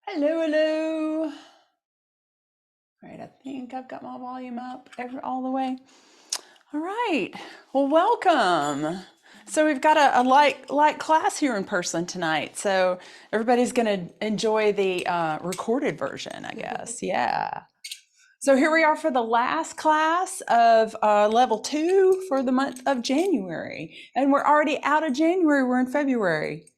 Hello, hello. All right, I think I've got my volume up all the way. All right, well, welcome. So we've got a light class here in person tonight. So everybody's going to enjoy the recorded version, I guess. Yeah. So here we are for the last class of level 2 for the month of January. And we're already out of January. We're in February. Isn't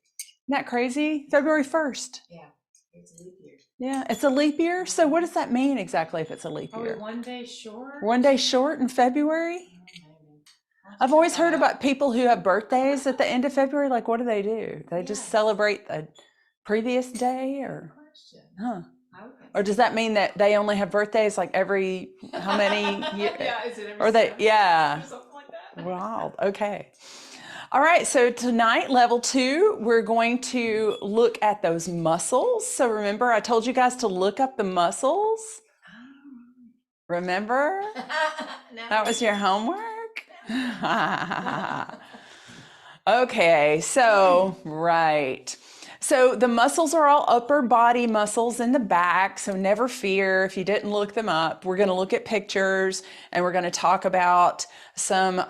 that crazy? February 1st. Yeah, it's a leap year. Yeah, it's a leap year. So what does that mean exactly if it's a leap year? 1 day short? 1 day short in February? I've always heard about people who have birthdays at the end of February. Like, what do? They just celebrate the previous day, or huh? Or does that mean that they only have birthdays like every how many years? Yeah, is it every Or they, 7 yeah. or something like that? Wow. Okay. All right, so tonight, level 2, we're going to look at those muscles. So remember, I told you guys to look up the muscles. Remember? That was your homework? Okay, so, right. So the muscles are all upper body muscles in the back, so never fear if you didn't look them up. We're going to look at pictures and we're going to talk about some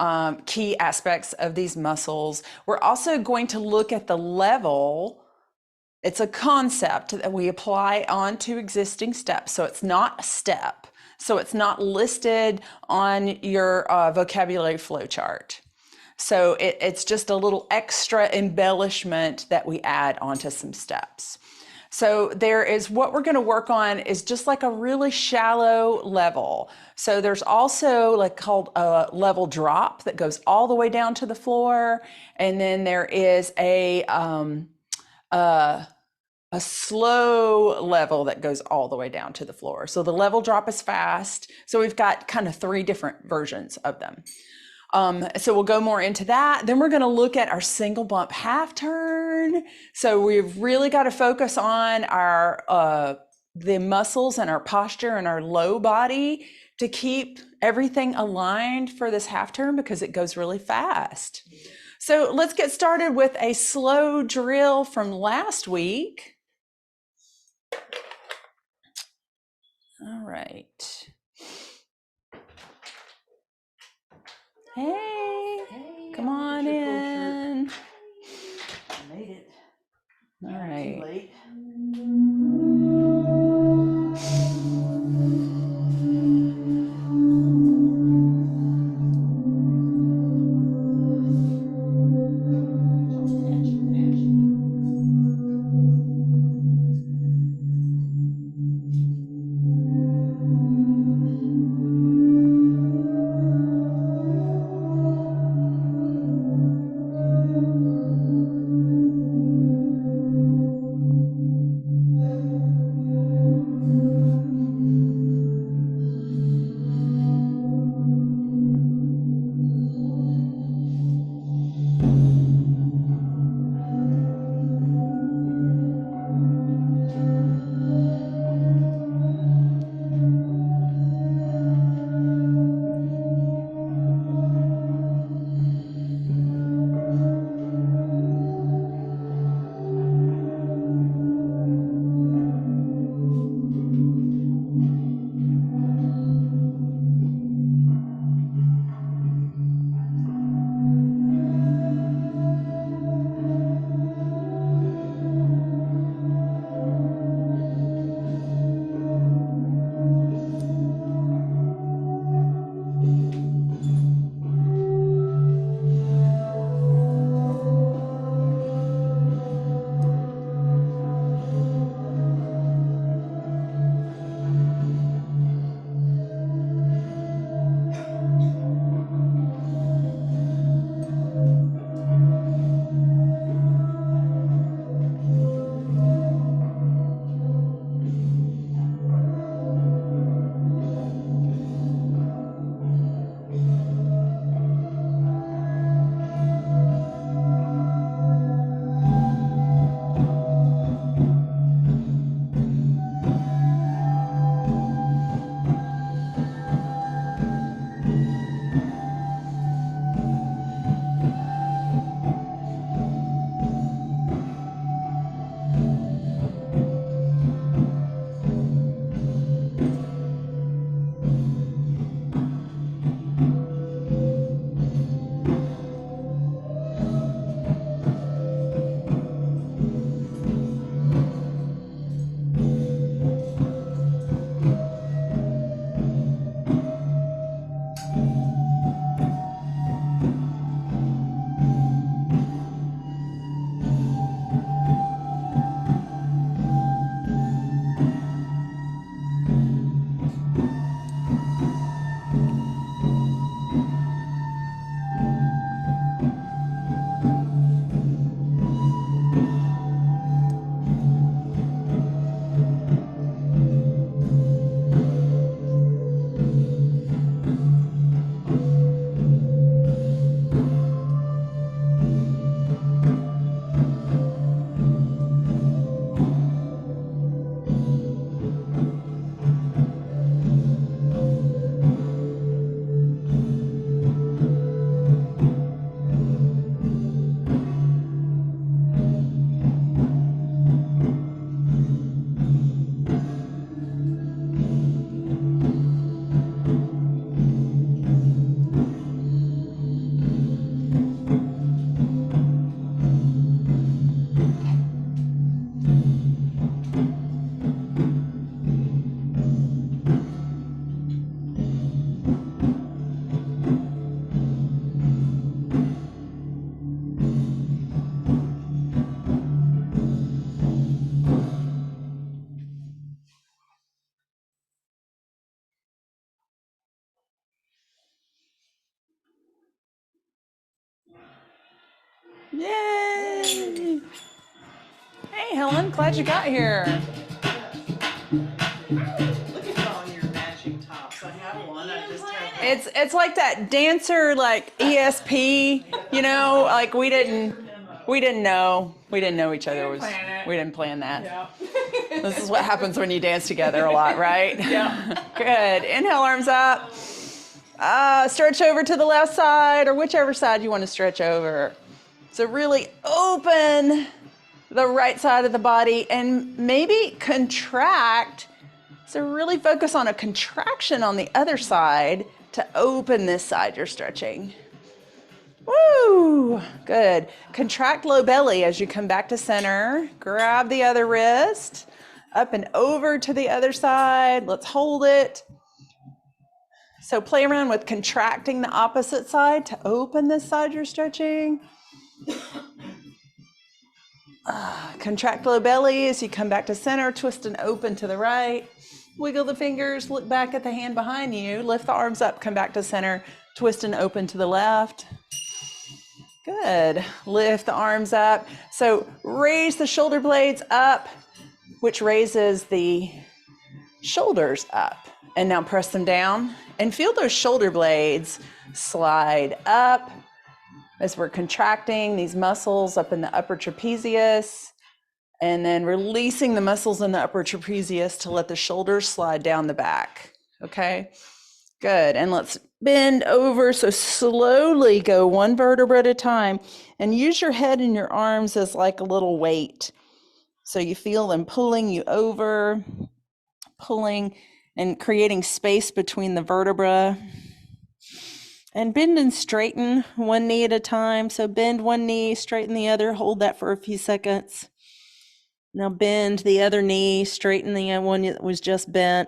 key aspects of these muscles. We're also going to look at the level. It's a concept that we apply onto existing steps, so it's not a step. So it's not listed on your vocabulary flowchart. So it's just a little extra embellishment that we add onto some steps. So there is what we're going to work on is just like a really shallow level. So there's also like called a level drop that goes all the way down to the floor. And then there is a slow level that goes all the way down to the floor. So the level drop is fast. So we've got kind of 3 different versions of them. So we'll go more into that. Then we're going to look at our single bump half turn. So we've really got to focus on our the muscles and our posture and our low body to keep everything aligned for this half turn because it goes really fast. So let's get started with a slow drill from last week. All right. Hey, come on in. I made it. All right. Too late. Yay! Hey, Helen, glad you got here. Look at all your matching tops. I have one. I just have It's like that dancer like ESP, you know, like we didn't know each other was we didn't plan that. Yeah. This is what happens when you dance together a lot, right? Yeah. Good. Inhale, arms up. Stretch over to the left side or whichever side you want to stretch over. So really open the right side of the body and maybe contract. So really focus on a contraction on the other side to open this side you're stretching. Woo! Good. Contract low belly as you come back to center. Grab the other wrist. Up and over to the other side. Let's hold it. So play around with contracting the opposite side to open this side you're stretching. Contract low belly as you come back to center. Twist and open to the right. Wiggle the fingers, look back at the hand behind you, lift the arms up, come back to center, twist and open to the left. Good. Lift the arms up. So raise the shoulder blades up, which raises the shoulders up. And now press them down and feel those shoulder blades slide up as we're contracting these muscles up in the upper trapezius. And then releasing the muscles in the upper trapezius to let the shoulders slide down the back. Okay, good. And let's bend over. So slowly go one vertebra at a time and use your head and your arms as like a little weight. So you feel them pulling you over, pulling and creating space between the vertebra. And bend and straighten one knee at a time. So bend one knee, straighten the other, hold that for a few seconds. Now bend the other knee, straighten the one that was just bent.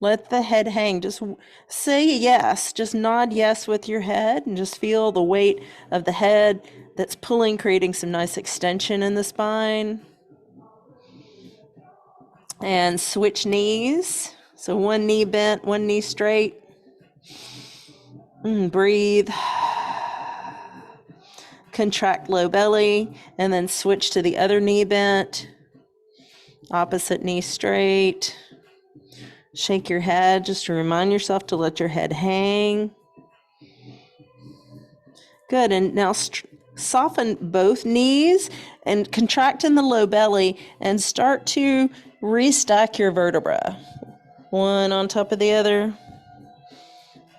Let the head hang. Just say yes. Just nod yes with your head and just feel the weight of the head that's pulling, creating some nice extension in the spine. And switch knees. So one knee bent, one knee straight. Breathe. Contract low belly and then switch to the other knee bent. Opposite knee straight. Shake your head just to remind yourself to let your head hang. Good, and now soften both knees and contract in the low belly and start to restack your vertebra. One on top of the other,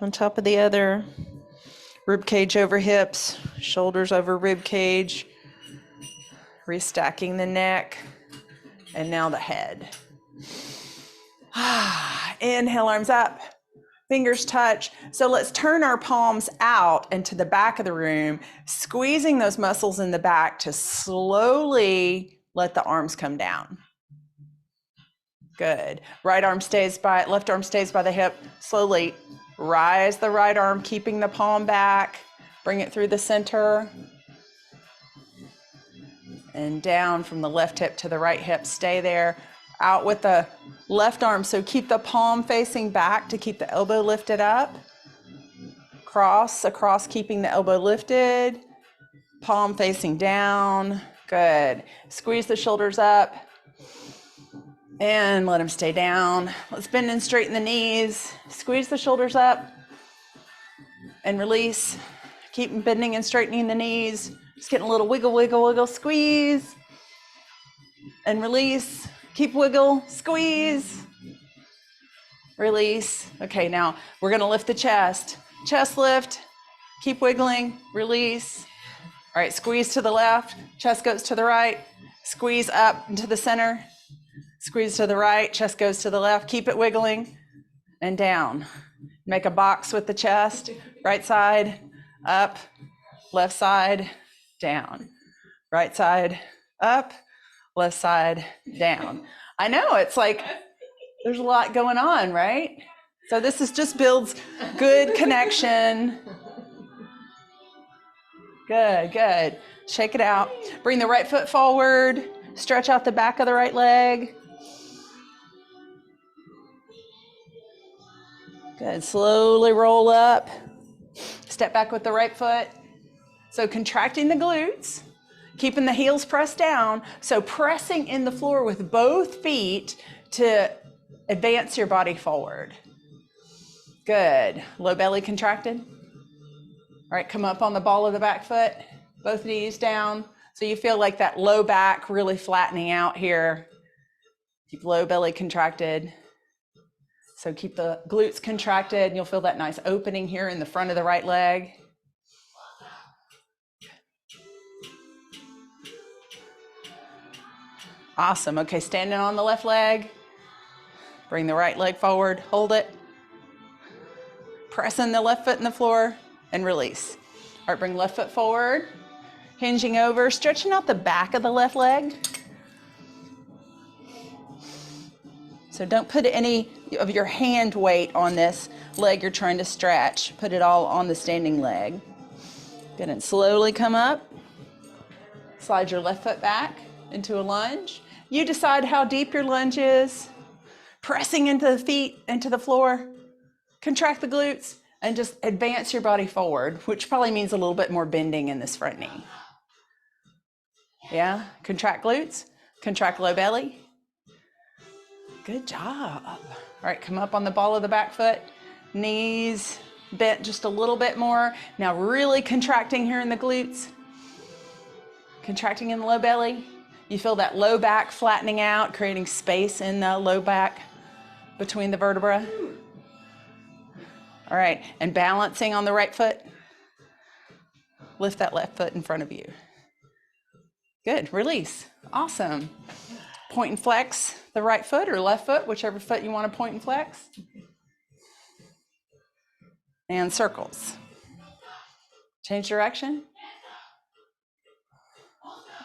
on top of the other. Rib cage over hips, shoulders over rib cage. Restacking the neck, and now the head. Inhale, arms up, fingers touch. So let's turn our palms out into the back of the room, squeezing those muscles in the back to slowly let the arms come down. Good. Left arm stays by the hip. Slowly rise the right arm, keeping the palm back. Bring it through the center. And down from the left hip to the right hip. Stay there. Out with the left arm. So keep the palm facing back to keep the elbow lifted up. Cross across, keeping the elbow lifted. Palm facing down. Good. Squeeze the shoulders up. And let them stay down. Let's bend and straighten the knees. Squeeze the shoulders up. And release. Keep bending and straightening the knees. Just getting a little wiggle, wiggle, wiggle, squeeze. And release. Keep wiggle, squeeze. Release. Okay, now we're gonna lift the chest. Chest lift. Keep wiggling, release. All right, squeeze to the left. Chest goes to the right. Squeeze up into the center. Squeeze to the right, chest goes to the left. Keep it wiggling and down. Make a box with the chest. Right side, up. Left side, down. Right side, up. Left side, down. I know, it's like there's a lot going on, right? So this is just builds good connection. Good, good. Shake it out. Bring the right foot forward. Stretch out the back of the right leg. Good. Slowly roll up. Step back with the right foot. So contracting the glutes, keeping the heels pressed down. So pressing in the floor with both feet to advance your body forward. Good. Low belly contracted. All right, come up on the ball of the back foot, both knees down. So you feel like that low back really flattening out here. Keep low belly contracted. So keep the glutes contracted, and you'll feel that nice opening here in the front of the right leg. Awesome. Okay, standing on the left leg. Bring the right leg forward, hold it. Pressing the left foot in the floor and release. All right, bring left foot forward, hinging over, stretching out the back of the left leg. So don't put any of your hand weight on this leg you're trying to stretch. Put it all on the standing leg. Good, and slowly come up. Slide your left foot back into a lunge. You decide how deep your lunge is. Pressing into the feet, into the floor. Contract the glutes and just advance your body forward, which probably means a little bit more bending in this front knee. Yeah, contract glutes, contract low belly. Good job. All right, come up on the ball of the back foot, knees bent just a little bit more. Now really contracting here in the glutes, contracting in the low belly. You feel that low back flattening out, creating space in the low back between the vertebrae. All right, and balancing on the right foot. Lift that left foot in front of you. Good, release. Awesome. Point and flex the right foot or left foot, whichever foot you want to point and flex. And circles. Change direction.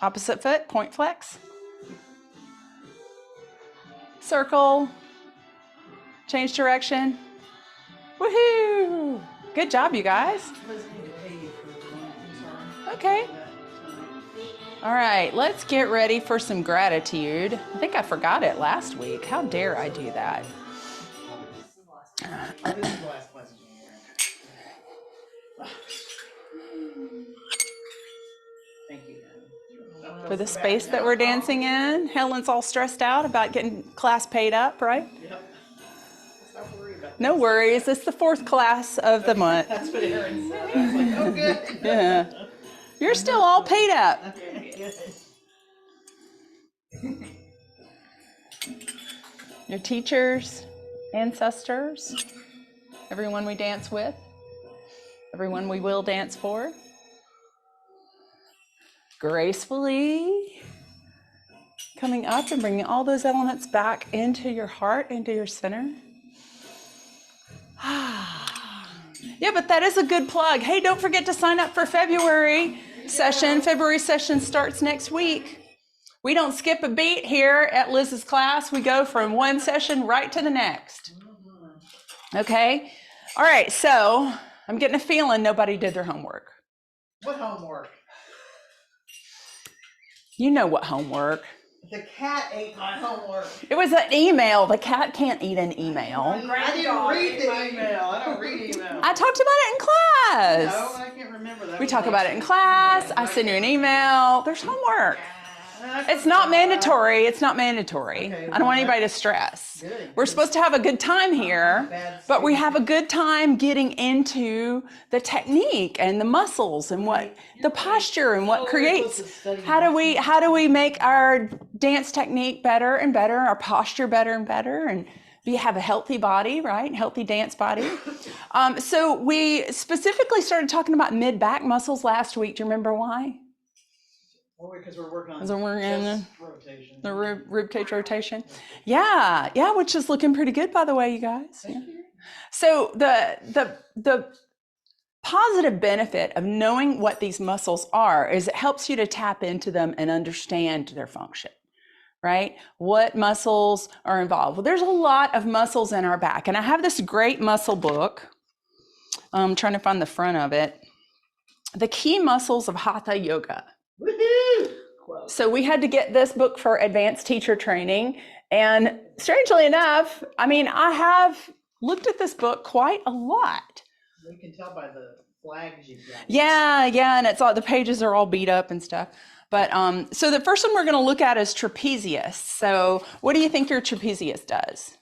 Opposite foot, point flex. Circle. Change direction. Woohoo! Good job, you guys. Okay. All right, let's get ready for some gratitude. I think I forgot it last week. How dare I do that? For the space that we're dancing in. Helen's all stressed out about getting class paid up, right? Yep. No worries, it's the 4th class of the month. That's what Aaron said. I was like, oh, good. Yeah. You're still all paid up. Okay, good. Your teachers, ancestors, everyone we dance with, everyone we will dance for. Gracefully coming up and bringing all those elements back into your heart, into your center. Yeah, but that is a good plug. Hey, don't forget to sign up for February session. February session starts next week. We don't skip a beat here at Liz's class. We go from one session right to the next. Okay? All right, so I'm getting a feeling nobody did their homework. What homework? You know what homework. The cat ate my homework. It was an email. The cat can't eat an email. I didn't read the email. I don't read email. I talked about it in class. No, I can't remember that. We talk about it in class. I send you an email. There's homework. It's not mandatory. It's not mandatory. Okay, I don't want anybody to stress. Good. We're supposed to have a good time here, but we have a good time getting into the technique and the muscles and what the posture and what creates. How do we make our dance technique better and better, our posture better and better, and have a healthy body, right? Healthy dance body. So we specifically started talking about mid-back muscles last week. Do you remember why? Well, because we're working on chest rotation. The rib cage rotation. Yeah, which is looking pretty good, by the way, you guys. Yeah. So the positive benefit of knowing what these muscles are is it helps you to tap into them and understand their function, right? What muscles are involved? Well, there's a lot of muscles in our back, and I have this great muscle book. I'm trying to find the front of it. The Key Muscles of Hatha Yoga. Woohoo! So we had to get this book for advanced teacher training. And strangely enough, I mean, I have looked at this book quite a lot. We can tell by the flags you've got. Yeah, and it's all, the pages are all beat up and stuff. But so the first one we're going to look at is trapezius. So what do you think your trapezius does?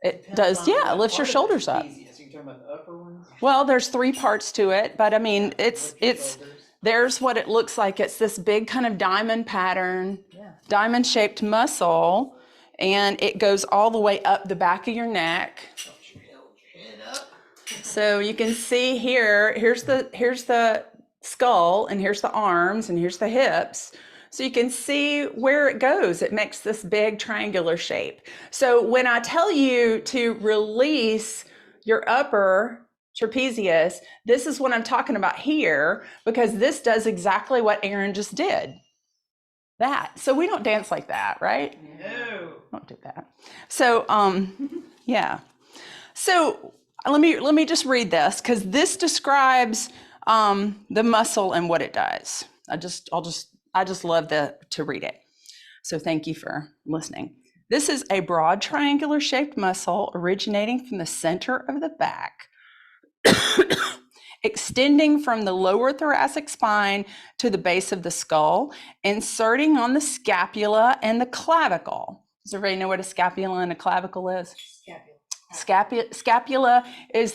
It does, yeah, it lifts your shoulders up. You're talking about the upper ones? Well, there's 3 parts to it, but I mean, it's there's what it looks like. It's this big kind of diamond pattern, diamond shaped muscle, and it goes all the way up the back of your neck. So you can see here, here's the skull, and here's the arms, and here's the hips. So you can see where it goes. It makes this big triangular shape. So when I tell you to release your upper trapezius, this is what I'm talking about here, because this does exactly what Aaron just did. That. So we don't dance like that, right? No. Don't do that. So, yeah. So let me just read this, because this describes the muscle and what it does. I just love to read it. So thank you for listening. This is a broad triangular shaped muscle originating from the center of the back, extending from the lower thoracic spine to the base of the skull, inserting on the scapula and the clavicle. Does everybody know what a scapula and a clavicle is? Scapula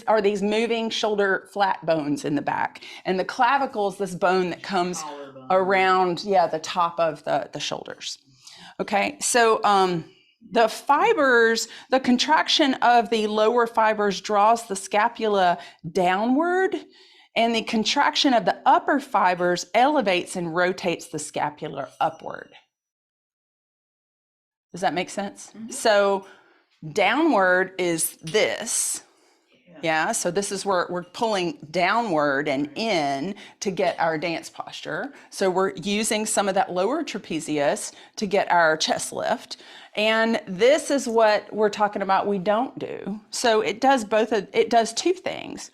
are these moving shoulder flat bones in the back, and the clavicle is this bone that comes around, the top of the shoulders. Okay, so the fibers, the contraction of the lower fibers draws the scapula downward, and the contraction of the upper fibers elevates and rotates the scapula upward. Does that make sense? Mm-hmm. So downward is this. Yeah, so this is where we're pulling downward and in to get our dance posture. So we're using some of that lower trapezius to get our chest lift. And this is what we're talking about we don't do. So it does it does 2 things.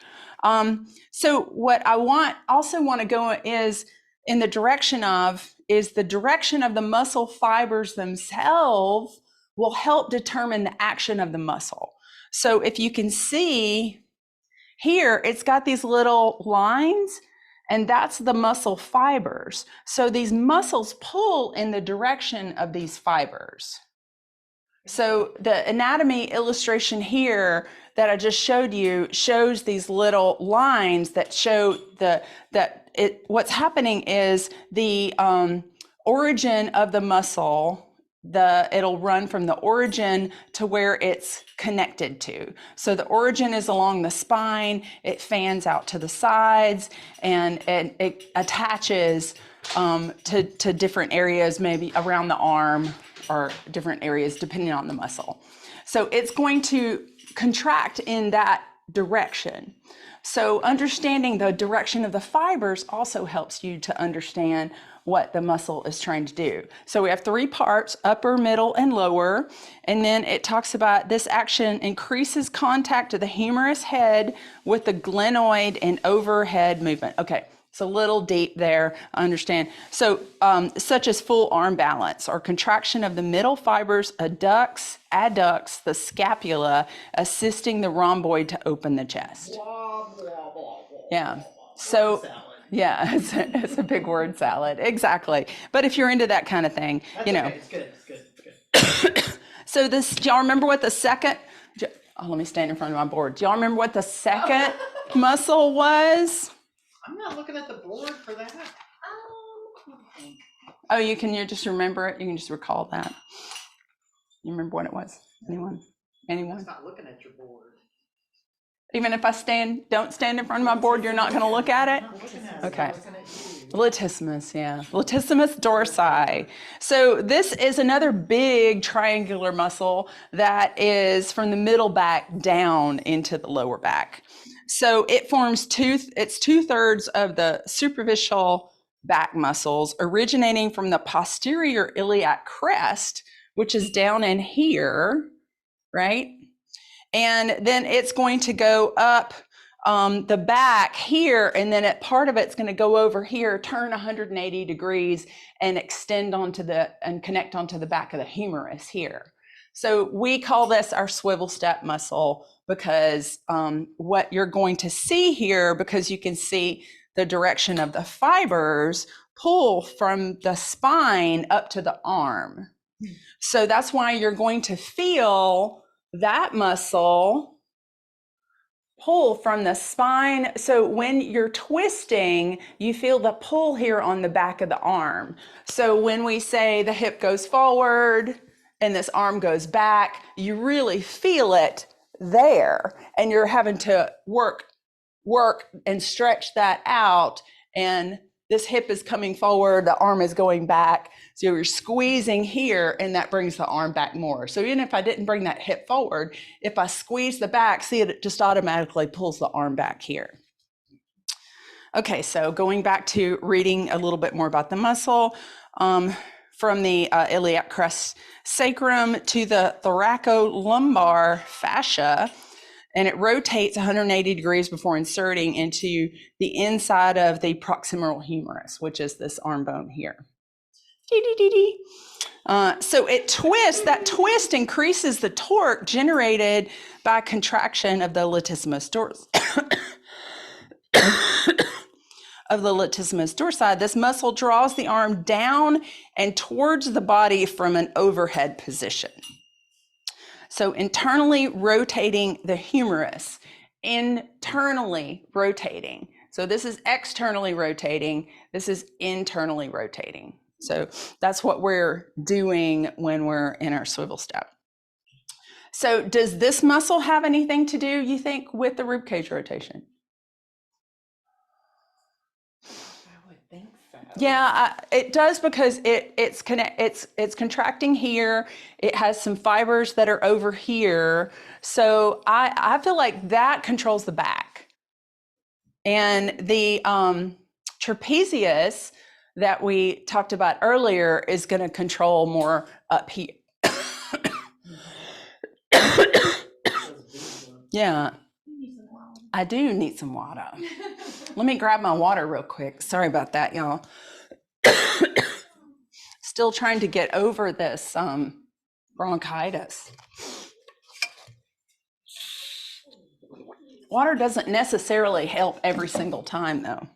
So what I also want to go is in the direction of the muscle fibers themselves will help determine the action of the muscle. So if you can see here, it's got these little lines, and that's the muscle fibers. So these muscles pull in the direction of these fibers. So the anatomy illustration here that I just showed you shows these little lines that show what's happening is the origin of the muscle. It'll run from the origin to where it's connected to. So the origin is along the spine, it fans out to the sides, and it attaches to different areas, maybe around the arm or different areas depending on the muscle. So it's going to contract in that direction. So understanding the direction of the fibers also helps you to understand what the muscle is trying to do. So we have 3 parts, upper, middle, and lower. And then it talks about this action increases contact to the humerus head with the glenoid and overhead movement. Okay, it's a little deep there, I understand. So such as full arm balance or contraction of the middle fibers, adducts the scapula, assisting the rhomboid to open the chest. Yeah, so yeah, it's a big word salad, exactly. But if you're into that kind of thing, it's good. So do y'all remember what the second, let me stand in front of my board. Do y'all remember what the second muscle was? I'm not looking at the board for that. Oh, you just remember it? You can just recall that. You remember what it was? Anyone? I'm not looking at your board. Even if I don't stand in front of my board, you're not going to look at it? Okay. Latissimus, yeah. Latissimus dorsi. So this is another big triangular muscle that is from the middle back down into the lower back. So it forms it's 2/3 of the superficial back muscles originating from the posterior iliac crest, which is down in here, right? And then it's going to go up the back here, and then part of it's going to go over here, turn 180 degrees, and extend and connect onto the back of the humerus here. So we call this our swivel step muscle because what you're going to see here, because you can see the direction of the fibers pull from the spine up to the arm. So that's why you're going to feel that muscle pull from the spine. So when you're twisting, you feel the pull here on the back of the arm. So when we say the hip goes forward and this arm goes back, you really feel it there. And you're having to work and stretch that out. And this hip is coming forward, the arm is going back. So you're squeezing here and that brings the arm back more. So even if I didn't bring that hip forward, if I squeeze the back, see it just automatically pulls the arm back here. Okay, so going back to reading a little bit more about the muscle, from the iliac crest sacrum to the thoracolumbar fascia, and it rotates 180 degrees before inserting into the inside of the proximal humerus, which is this arm bone here. So it twists, that twist increases the torque generated by contraction of the latissimus dorsi. Of the latissimus dorsi. This muscle draws the arm down and towards the body from an overhead position. So internally rotating the humerus, internally rotating. So this is externally rotating, this is internally rotating. So that's what we're doing when we're in our swivel step. So does this muscle have anything to do, you think, with the rib cage rotation? Yeah, it does, because it's contracting here. It has some fibers that are over here. So I feel like that controls the back. And the trapezius that we talked about earlier is going to control more up here. Yeah, I do need some water. Let me grab my water real quick. Sorry about that, y'all. Still trying to get over this bronchitis. Water doesn't necessarily help every single time, though.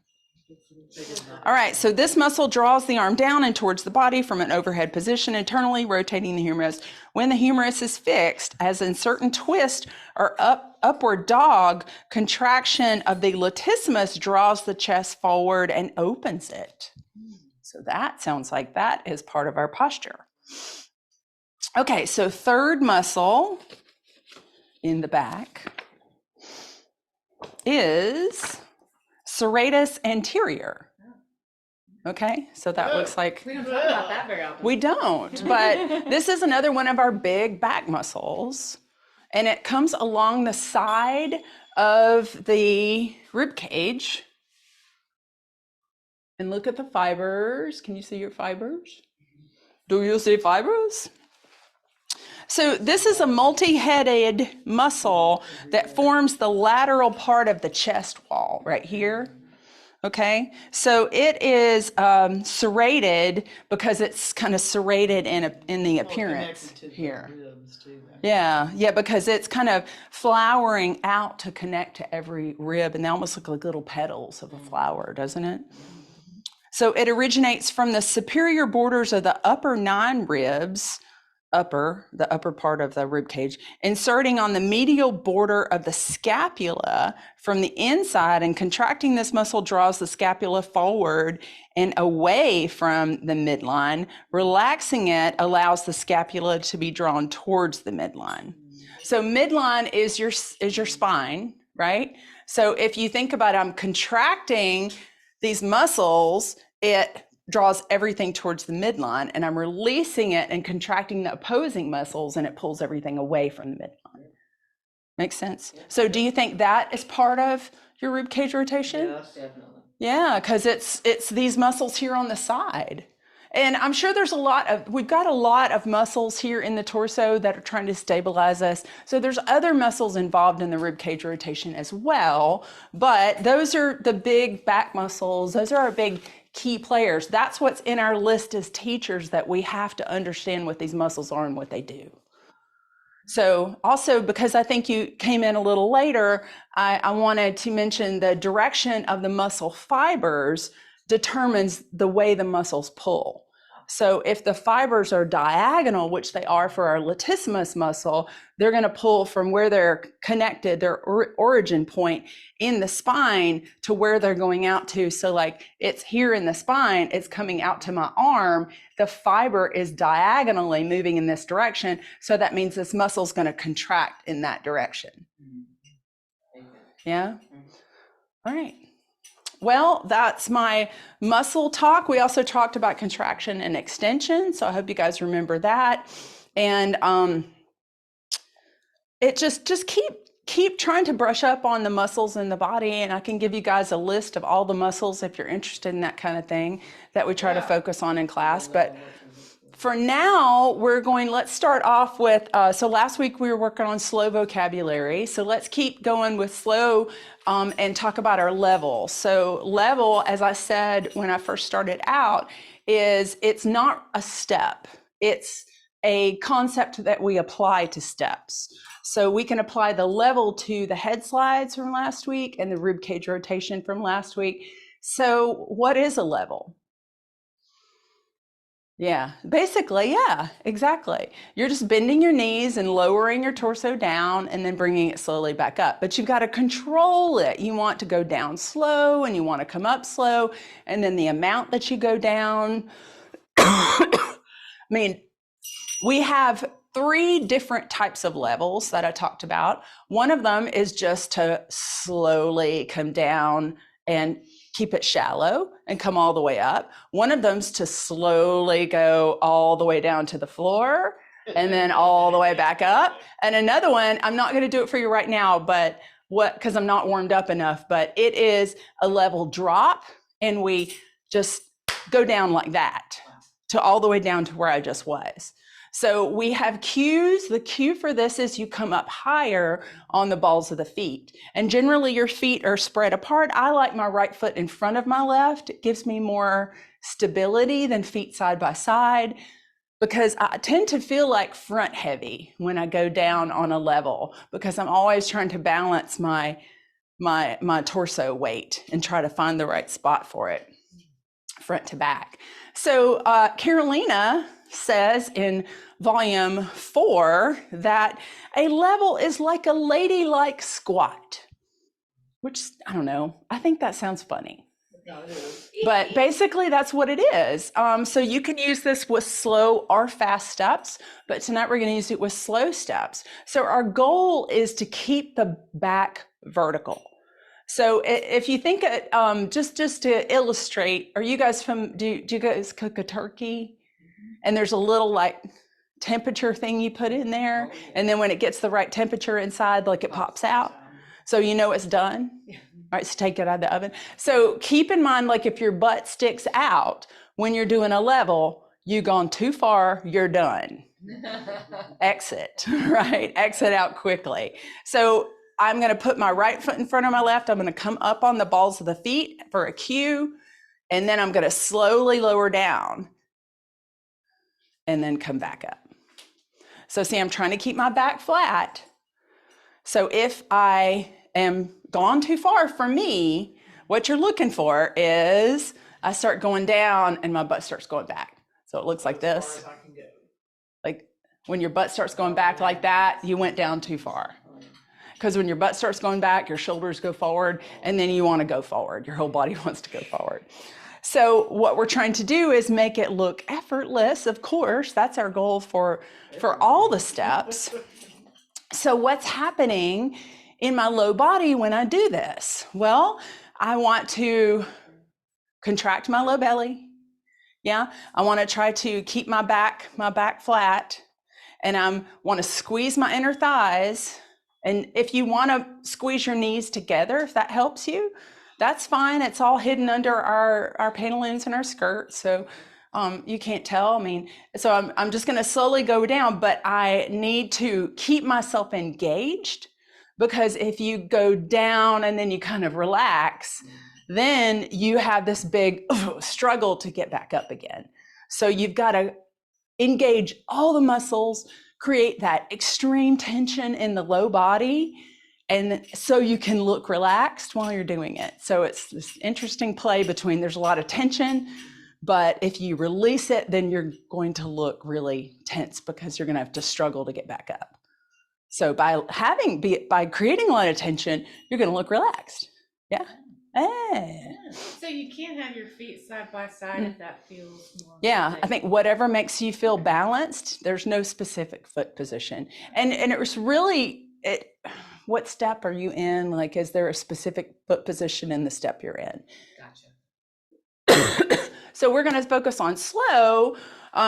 All right, so this muscle draws the arm down and towards the body from an overhead position, internally rotating the humerus. When the humerus is fixed, as in certain twist or upward dog, contraction of the latissimus draws the chest forward and opens it. So that sounds like that is part of our posture. Okay, so third muscle in the back is serratus anterior. Okay, so that looks like... We don't talk about that very often. We don't, but this is another one of our big back muscles. And it comes along the side of the rib cage. And look at the fibers. Can you see your fibers? Do you see fibers? So this is a multi-headed muscle that forms the lateral part of the chest wall right here. Okay, so it is serrated because it's kind of serrated in the appearance here. Ribs too, Yeah, because it's kind of flowering out to connect to every rib, and they almost look like little petals of a flower, doesn't it? So it originates from the superior borders of the upper 9 ribs, the upper part of the rib cage, inserting on the medial border of the scapula from the inside, and contracting this muscle draws the scapula forward and away from the midline. Relaxing it allows the scapula to be drawn towards the midline. So midline is your spine, right? So if you think about I'm contracting these muscles, it draws everything towards the midline, and I'm releasing it and contracting the opposing muscles, and it pulls everything away from the midline. Makes sense? So do you think that is part of your rib cage rotation? Yes, definitely. Yeah, because it's these muscles here on the side. And I'm sure we've got a lot of muscles here in the torso that are trying to stabilize us. So there's other muscles involved in the rib cage rotation as well, but those are the big back muscles. Those are our big key players. That's what's in our list as teachers, that we have to understand what these muscles are and what they do. So also, because I think you came in a little later, I wanted to mention the direction of the muscle fibers determines the way the muscles pull. So if the fibers are diagonal, which they are for our latissimus muscle, they're going to pull from where they're connected, their origin point in the spine, to where they're going out to. So like it's here in the spine, it's coming out to my arm. The fiber is diagonally moving in this direction. So that means this muscle is going to contract in that direction. Yeah? All right. Well, that's my muscle talk. We also talked about contraction and extension. So I hope you guys remember that. And it just keep trying to brush up on the muscles in the body. And I can give you guys a list of all the muscles if you're interested in that kind of thing that we try to focus on in class. But for now, let's start off with, so last week we were working on slow vocabulary. So let's keep going with slow and talk about our level. So level, as I said when I first started out, it's not a step. It's a concept that we apply to steps. So we can apply the level to the head slides from last week and the rib cage rotation from last week. So what is a level? Yeah, basically, yeah, exactly. You're just bending your knees and lowering your torso down and then bringing it slowly back up. But you've got to control it. You want to go down slow and you want to come up slow. And then the amount that you go down. I mean, we have 3 different types of levels that I talked about. One of them is just to slowly come down and keep it shallow and come all the way up. One of them's to slowly go all the way down to the floor and then all the way back up. And another one, I'm not going to do it for you right now, but because I'm not warmed up enough, but it is a level drop and we just go down like that to all the way down to where I just was. So we have cues. The cue for this is you come up higher on the balls of the feet. And generally your feet are spread apart. I like my right foot in front of my left. It gives me more stability than feet side by side, because I tend to feel like front heavy when I go down on a level, because I'm always trying to balance my torso weight and try to find the right spot for it, front to back. So Carolina says in volume 4 that a level is like a ladylike squat, which I don't know. I think that sounds funny. But basically that's what it is. So you can use this with slow or fast steps, but tonight we're going to use it with slow steps. So our goal is to keep the back vertical. So if you think, just to illustrate, are you guys do you guys cook a turkey? And there's a little like temperature thing you put in there. And then when it gets the right temperature inside, like it pops out. So you know it's done. All right, so take it out of the oven. So keep in mind, like if your butt sticks out when you're doing a level, you've gone too far, you're done. Exit, right? Exit out quickly. So I'm going to put my right foot in front of my left. I'm going to come up on the balls of the feet for a cue. And then I'm going to slowly lower down and then come back up. So see, I'm trying to keep my back flat. So if I am gone too far for me, what you're looking for is I start going down and my butt starts going back. So it looks like this. Like when your butt starts going back like that, you went down too far. Because when your butt starts going back, your shoulders go forward, and then you want to go forward. Your whole body wants to go forward. So what we're trying to do is make it look effortless. Of course, that's our goal for all the steps. So what's happening in my low body when I do this? Well, I want to contract my low belly. Yeah, I want to try to keep my back flat, and I want to squeeze my inner thighs. And if you want to squeeze your knees together, if that helps you, that's fine. It's all hidden under our pantaloons and our skirts, so you can't tell. I mean, so I'm just going to slowly go down, but I need to keep myself engaged, because if you go down and then you kind of relax, then you have this big struggle to get back up again. So you've got to engage all the muscles, create that extreme tension in the low body, and so you can look relaxed while you're doing it. So it's this interesting play between there's a lot of tension, but if you release it, then you're going to look really tense because you're going to have to struggle to get back up. So by creating a lot of tension, you're going to look relaxed. Yeah. So you can't have your feet side by side if that feels more. Yeah, safe. I think whatever makes you feel balanced, there's no specific foot position. And it was really, what step are you in? Like, is there a specific foot position in the step you're in? Gotcha. So we're going to focus on slow,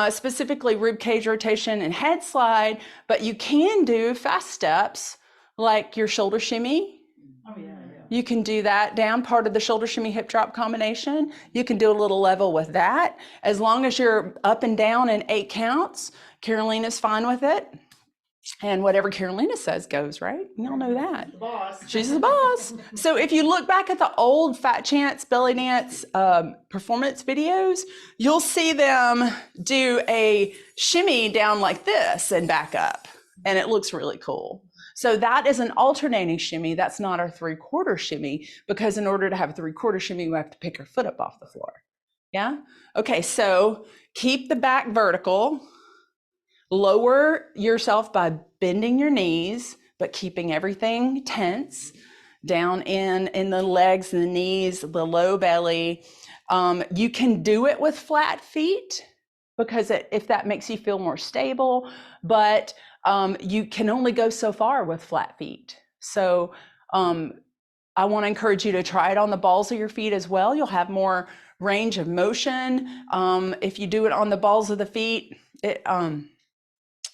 specifically rib cage rotation and head slide, but you can do fast steps like your shoulder shimmy. Oh, yeah. You can do that down part of the shoulder shimmy hip drop combination. You can do a little level with that. As long as you're up and down in 8 counts, Carolina's fine with it. And whatever Carolina says goes, right? You all know that. The boss. She's the boss. So if you look back at the old Fat Chance belly dance performance videos, you'll see them do a shimmy down like this and back up. And it looks really cool. So that is an alternating shimmy. That's not our 3/4 shimmy, because in order to have a 3/4 shimmy, we have to pick our foot up off the floor. Yeah? Okay, so keep the back vertical. Lower yourself by bending your knees, but keeping everything tense down in the legs and the knees, the low belly. You can do it with flat feet because if that makes you feel more stable, but you can only go so far with flat feet. So I want to encourage you to try it on the balls of your feet as well. You'll have more range of motion. If you do it on the balls of the feet,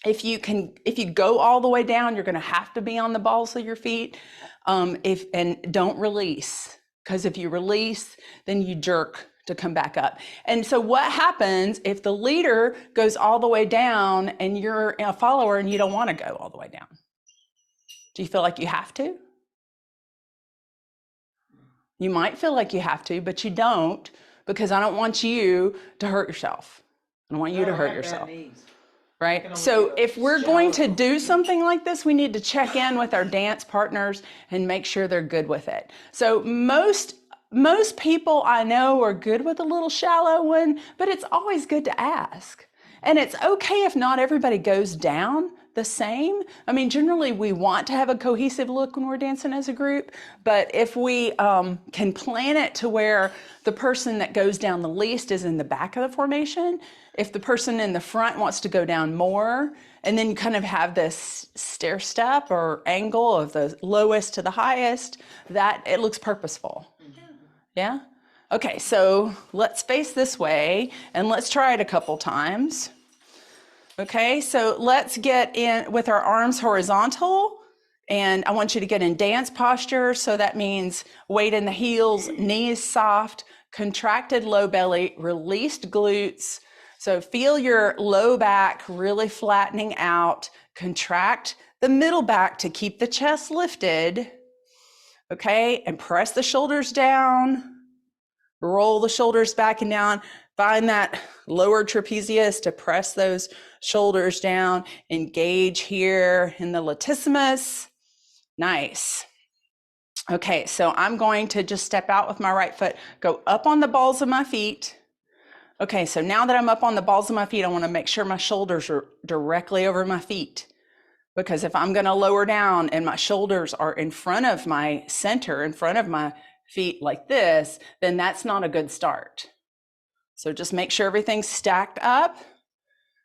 if you go all the way down, you're going to have to be on the balls of your feet. And don't release, because if you release, then you jerk to come back up. And so what happens if the leader goes all the way down and you're a follower and you don't want to go all the way down? Do you feel like you have to? You might feel like you have to, but you don't, because I don't want you to hurt yourself. I don't want you to hurt yourself. Right? So if we're going to do something like this, we need to check in with our dance partners and make sure they're good with it. So most people I know are good with a little shallow one, but it's always good to ask. And it's okay if not everybody goes down the same. I mean, generally we want to have a cohesive look when we're dancing as a group, but if we can plan it to where the person that goes down the least is in the back of the formation, if the person in the front wants to go down more, and then you kind of have this stair step or angle of the lowest to the highest, that it looks purposeful. Yeah? Okay, so let's face this way and let's try it a couple times. Okay, so let's get in with our arms horizontal, and I want you to get in dance posture. So that means weight in the heels, knees soft, contracted low belly, released glutes. So feel your low back really flattening out. Contract the middle back to keep the chest lifted. Okay, and press the shoulders down. Roll the shoulders back and down. Find that lower trapezius to press those shoulders down. Engage here in the latissimus. Nice. Okay, so I'm going to just step out with my right foot, go up on the balls of my feet. Okay, so now that I'm up on the balls of my feet, I want to make sure my shoulders are directly over my feet. Because if I'm going to lower down and my shoulders are in front of my center, in front of my feet like this, then that's not a good start. So just make sure everything's stacked up.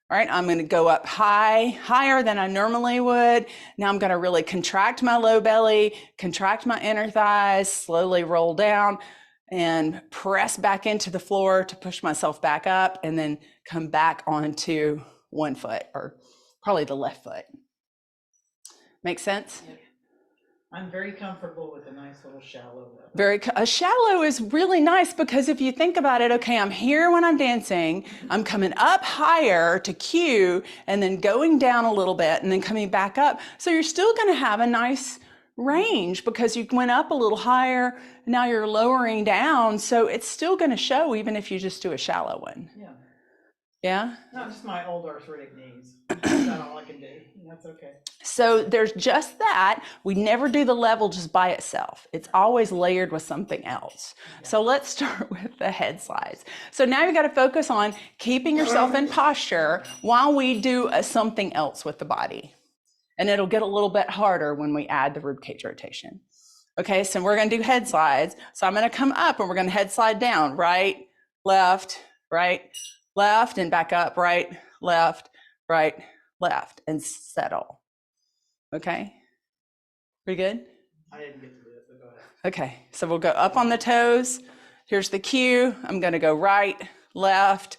All right, I'm going to go up higher than I normally would. Now I'm going to really contract my low belly, contract my inner thighs, slowly roll down and press back into the floor to push myself back up, and then come back onto one foot, or probably the left foot. Make sense? Yep. I'm very comfortable with a nice little shallow. A shallow is really nice, because if you think about it, okay, I'm here when I'm dancing, I'm coming up higher to cue, and then going down a little bit, and then coming back up. So you're still going to have a nice range because you went up a little higher, now you're lowering down. So it's still going to show even if you just do a shallow one. Yeah. Yeah? Not just my old arthritic knees. not all I can do. That's okay. So there's just that. We never do the level just by itself. It's always layered with something else. So let's start with the head slides. So now you've got to focus on keeping yourself in posture while we do something else with the body. And it'll get a little bit harder when we add the rib cage rotation. Okay, so we're going to do head slides. So I'm going to come up and we're going to head slide down, right, left, and back up, right, left, and settle. Okay, pretty good? I didn't get to do it, but go ahead. Okay, so we'll go up on the toes. Here's the cue. I'm going to go right, left,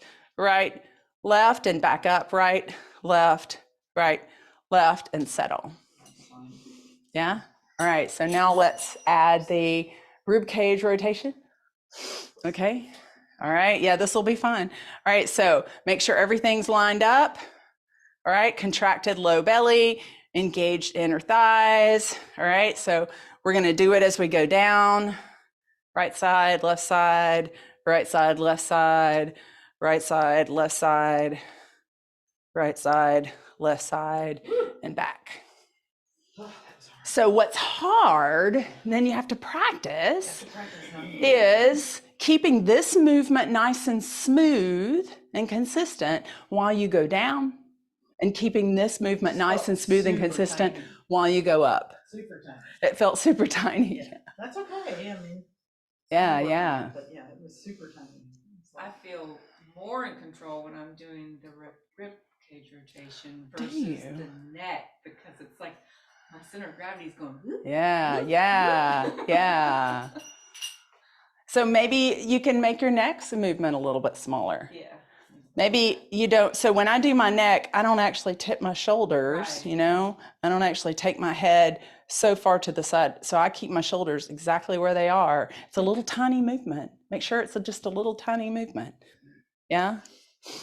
and back up, right, left, and settle. Yeah? All right, so now let's add the rib cage rotation. Okay, all right, yeah, this will be fun. All right, so make sure everything's lined up. All right, contracted low belly, engaged inner thighs. All right, so we're gonna do it as we go down. Right side, left side, right side, left side, right side, left side, right side, left side, and back. So what's hard, and then you have to practice, is keeping this movement nice and smooth and consistent while you go down, and keeping this movement nice and smooth and consistent while you go up. Super tiny. It felt super tiny. Yeah, that's okay. I mean, yeah. But yeah, it was super tiny. I feel more in control when I'm doing the rib cage rotation versus the neck, because it's like my center of gravity is going. Whoop, Yeah. So maybe you can make your neck's movement a little bit smaller. Yeah. Maybe you don't. So when I do my neck, I don't actually tip my shoulders, Right. I don't actually take my head so far to the side. So I keep my shoulders exactly where they are. It's a little tiny movement. Make sure it's just a little tiny movement. Yeah.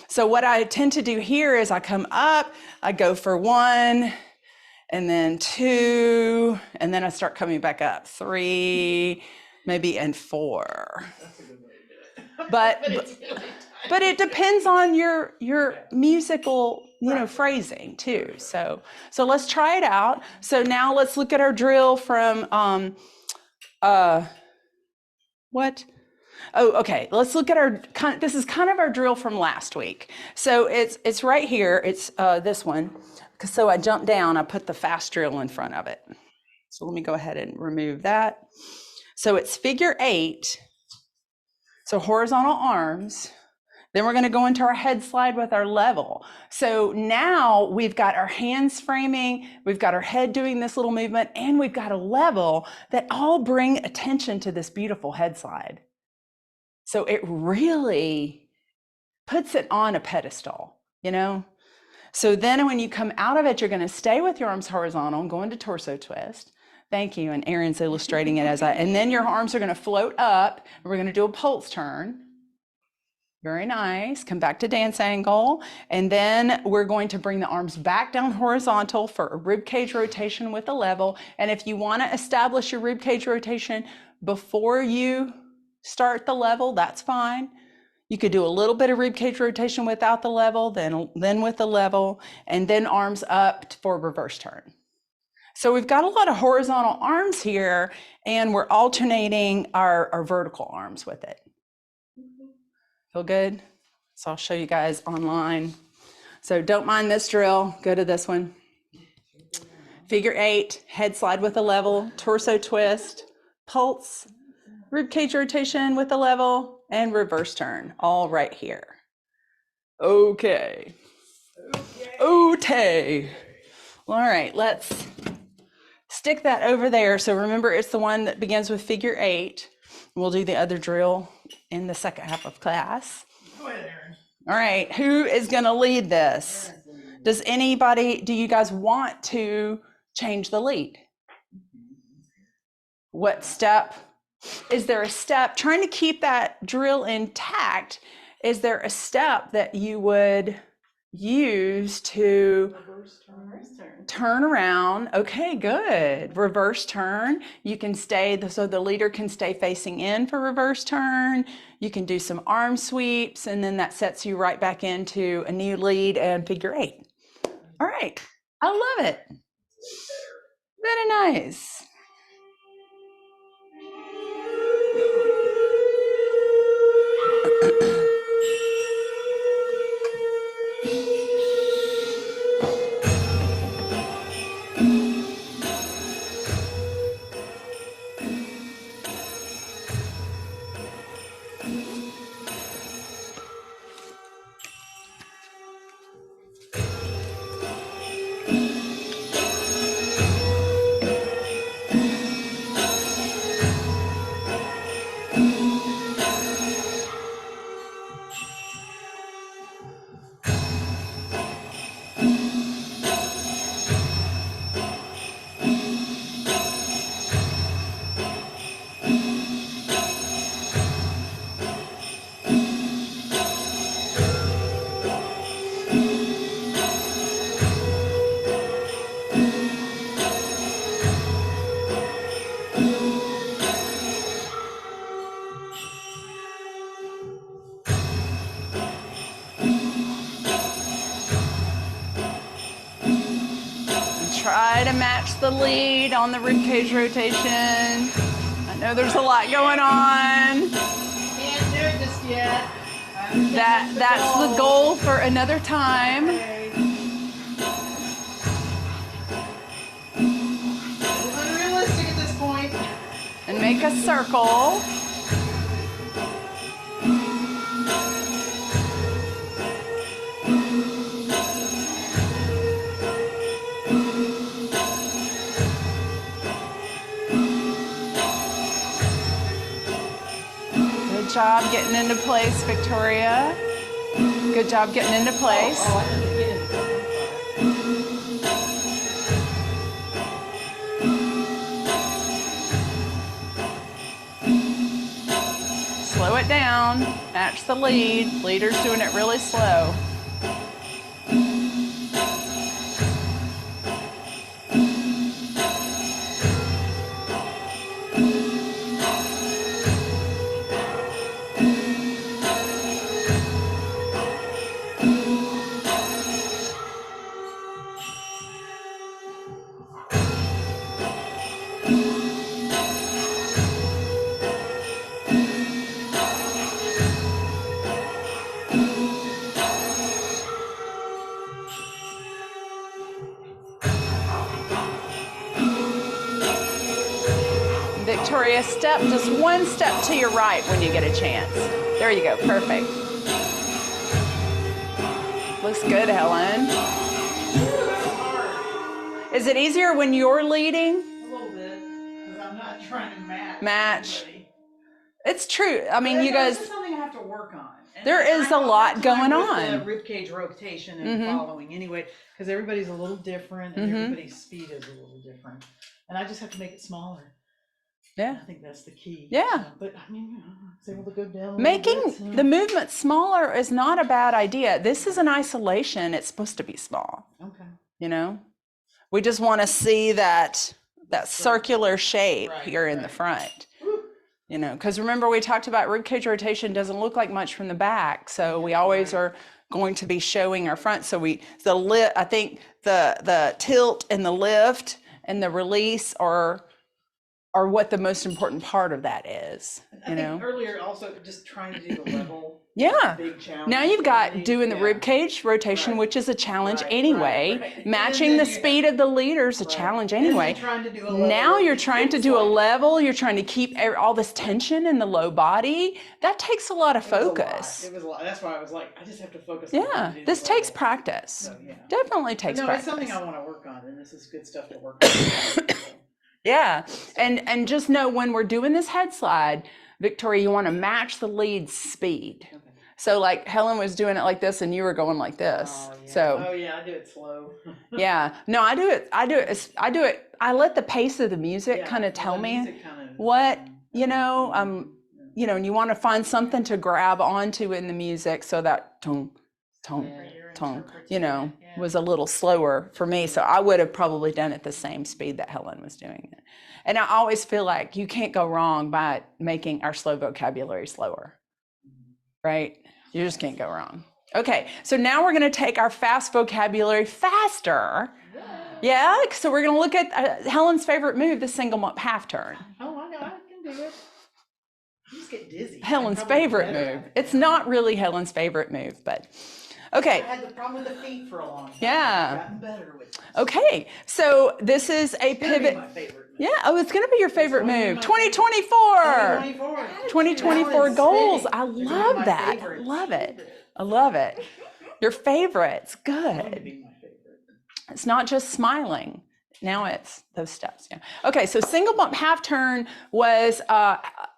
So what I tend to do here is I come up, I go for 1, and then 2, and then I start coming back up. 3, maybe, and 4. That's a good way to do it. But it's really tiny. But it depends on your musical, phrasing too. So let's try it out. So now let's look at our drill from what? Oh, okay. Let's look at this is kind of our drill from last week. So it's right here. It's this one. So I jumped down. I put the fast drill in front of it. So let me go ahead and remove that. So it's figure 8. So horizontal arms. Then we're going to go into our head slide with our level. So now we've got our hands framing, we've got our head doing this little movement, and we've got a level that all bring attention to this beautiful head slide. So it really puts it on a pedestal, So then when you come out of it, you're going to stay with your arms horizontal and go into torso twist. Thank you. And Erin's illustrating it and then your arms are going to float up, and we're going to do a pulse turn. Very nice. Come back to dance angle. And then we're going to bring the arms back down horizontal for a rib cage rotation with a level. And if you want to establish your rib cage rotation before you start the level, that's fine. You could do a little bit of rib cage rotation without the level, then with the level, and then arms up for reverse turn. So we've got a lot of horizontal arms here, and we're alternating our vertical arms with it. Feel good? So I'll show you guys online. So don't mind this drill, go to this one. Figure 8, head slide with a level, torso twist, pulse, rib cage rotation with a level, and reverse turn, all right here. Okay. All right, let's stick that over there. So remember, it's the one that begins with figure 8. We'll do the other drill in the second half of class. Go ahead, Erin. All right, who is going to lead this? Do you guys want to change the lead? What step? Is there a step, trying to keep that drill intact, is there a step that you would use to turn around? Okay, good. Reverse turn. You can stay, so the leader can stay facing in for reverse turn. You can do some arm sweeps, and then that sets you right back into a new lead and figure 8. All right. I love it. Very nice. Try to match the lead on the ribcage rotation. I know there's a lot going on. Can't do it just yet. That's the goal for another time. Okay. It's unrealistic at this point. And make a circle. Good job getting into place, Victoria. Good job getting into place. Oh, I didn't get it. Slow it down, match the lead. Leader's doing it really slow. Victoria, step just one step to your right when you get a chance. There you go, perfect. Looks good, Helen. Is it easier when you're leading? A little bit, because I'm not trying to Match. anybody. It's true. I mean, But you this guys, is something I have to work on. And there is a lot going with on. the ribcage rotation and following anyway, because everybody's a little different and everybody's speed is a little different. And I just have to make it smaller. Yeah. I think that's the key. Yeah. But I mean, I was able to go down a Making little bit, so. the movement smaller is not a bad idea. This is an isolation. It's supposed to be small, Okay. you know? We just want to see that circular shape Right, here in the right. front. Woo. You know, because remember we talked about ribcage rotation doesn't look like much from the back, so we always Right. are going to be showing our front. So I think the tilt and the lift and the release are what the most important part of that is. I You think know, earlier also just trying to do the level. Yeah. Big challenge. now you've for got me. doing the Yeah. ribcage rotation, Right. which is a challenge Right, anyway. right. And Matching then the you speed of the leader is a Right. challenge And then anyway. trying to do a level Now you're that trying to looks do a like- level, you're trying to keep all this tension in the low body. That takes a lot of It was a lot. focus. It was a lot. That's why I was like, I just have to focus. on Yeah, trying to do this the takes level. practice. So, yeah. Definitely But takes no, practice. it's something I want to work on, and this is good stuff to work on. So, Yeah, and just know when we're doing this head slide, Victoria, you want to match the lead speed. okay. So like Helen was doing it like this and you were going like this. Oh, yeah. So Oh yeah, I do it slow. yeah, no, I do it. I let the pace of the music Yeah, kind of well, tell the me music kind of, what, you yeah. know, Yeah. you know, and you want to find something to grab onto in the music so that tone, Yeah. tone, you know, was a little slower for me. So I would have probably done it the same speed that Helen was doing it. And I always feel like you can't go wrong by making our slow vocabulary slower, right? You just can't go wrong. Okay, so now we're gonna take our fast vocabulary faster. Yeah, so we're gonna look at Helen's favorite move, the single bump half turn. Oh, I know, I can do it. I just get dizzy. Helen's I'm probably favorite better move. at it It's now. not really Helen's favorite move, but I okay. had the problem with the feet for a long time. Yeah. I've gotten better with it. Okay, so this is a It's gonna be pivot. my favorite move. Yeah, oh, it's gonna be your favorite going to be move. my 2024. 2024. 2024 goals. Fitting. I They're gonna be love my that. I favorites. love it. I love it. Your favorites. Going to Good. be my favorite. It's not just smiling. Now it's those steps. Yeah. Okay, so single bump half turn was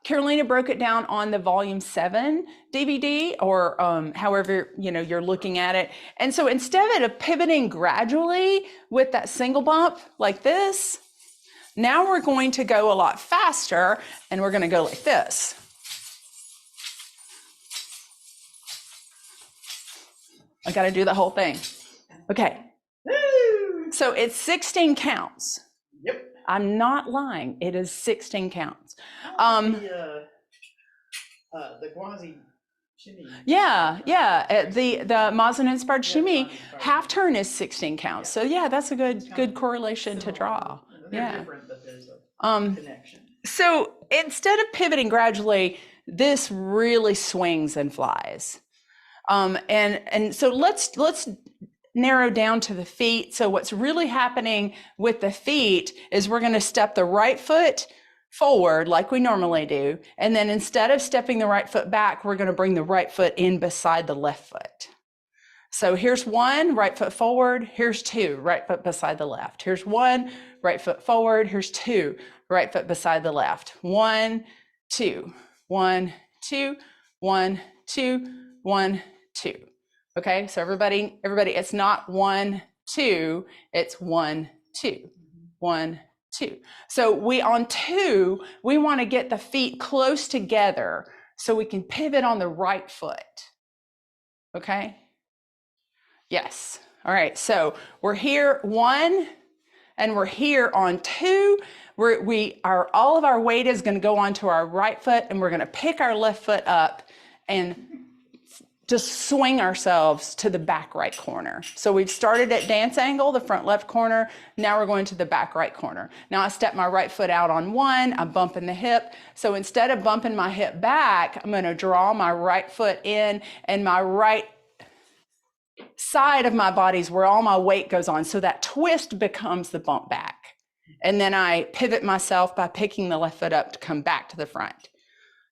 Carolina broke it down on the volume 7 DVD, or however you're looking at it. And so instead of pivoting gradually with that single bump like this, now we're going to go a lot faster, and we're going to go like this. I got to do the whole thing. Okay. Woo! So it's 16 counts. Yep. I'm not lying. It is 16 counts. The Gwazi shimmy. Yeah. The Mazin inspired Yeah, shimmy Gwazi inspired half turn is 16 counts. So yeah, that's a good correlation to draw. They're Yeah. different, but there's a connection. So instead of pivoting gradually, this really swings and flies. And so let's narrow down to the feet. So what's really happening with the feet is we're going to step the right foot forward like we normally do. And then instead of stepping the right foot back, we're going to bring the right foot in beside the left foot. So here's 1, right foot forward. Here's 2, right foot beside the left. Here's 1, right foot forward. Here's 2, right foot beside the left. 1, 2, 1, 2, 1, 2, 1, 2. Okay, so everybody, it's not 1, 2, it's 1, 2, 1, 2. So on 2, we want to get the feet close together so we can pivot on the right foot. Okay. Yes. All right. So we're here 1, and we're here on 2. All of our weight is going to go onto our right foot, and we're going to pick our left foot up and just swing ourselves to the back right corner. So we've started at dance angle, the front left corner. Now we're going to the back right corner. Now I step my right foot out on 1, I'm bumping the hip. So instead of bumping my hip back, I'm gonna draw my right foot in, and my right side of my body is where all my weight goes on. So that twist becomes the bump back. And then I pivot myself by picking the left foot up to come back to the front.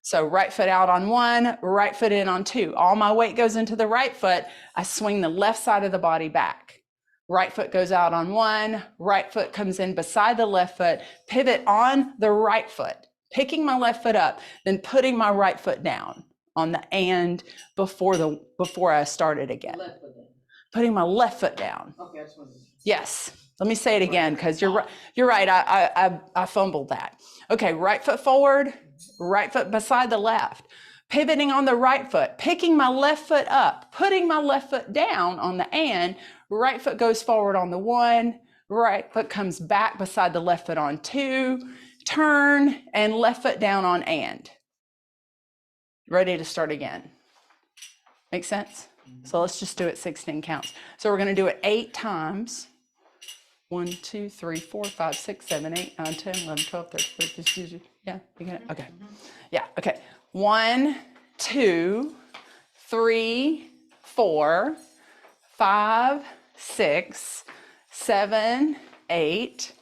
So right foot out on 1, right foot in on 2. All my weight goes into the right foot. I swing the left side of the body back. Right foot goes out on 1, right foot comes in beside the left foot, pivot on the right foot, picking my left foot up, then putting my right foot down on the and before I started again. Left foot in. Putting my left foot down. Okay, I just wanted to. Yes. Let me say it again, because you're right. I fumbled that. Okay, right foot forward, right foot beside the left, pivoting on the right foot, picking my left foot up, putting my left foot down on the and, right foot goes forward on the 1, right foot comes back beside the left foot on 2, turn, and left foot down on and. Ready to start again. Make sense? So let's just do it 16 counts. So we're going to do it 8 times. 1, 2, 3, 4, 5, 6, 7, 8, 9, 10, 11, 12, 13, 14, yeah, you get it? Okay. Yeah, okay. 1, 2, 3, 4, 5, 6, 7, 8,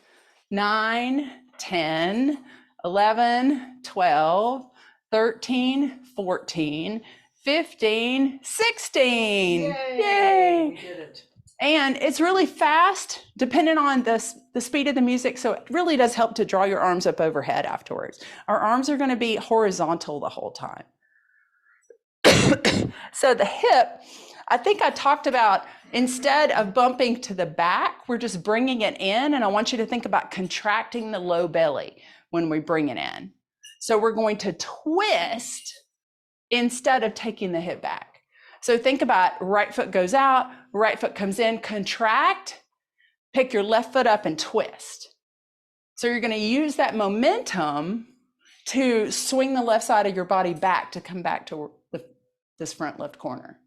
9, 10, 11, 12, 13, 14, 15, 16. Yay! We did it. And it's really fast, depending on the speed of the music. So it really does help to draw your arms up overhead afterwards. Our arms are going to be horizontal the whole time. So the hip, I think I talked about, instead of bumping to the back, we're just bringing it in. And I want you to think about contracting the low belly when we bring it in. So we're going to twist instead of taking the hip back. So think about right foot goes out, right foot comes in, contract, pick your left foot up and twist. So you're going to use that momentum to swing the left side of your body back to come back to this front left corner.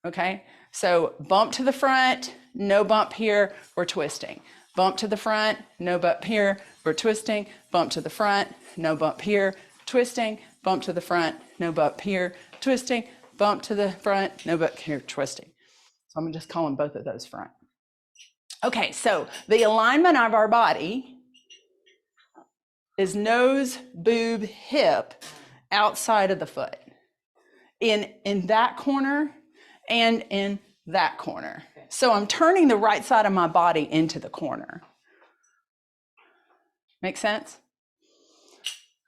Okay, so bump to the front, no bump here, we're twisting. Bump to the front, no bump here, we're twisting. Bump to the front, no bump here, twisting. Bump to the front, no bump here, twisting. Bump to the front, no bump here, twisting. So I'm just calling both of those front. Okay, so the alignment of our body is nose, boob, hip, outside of the foot. In that corner and in that corner. So I'm turning the right side of my body into the corner. Make sense?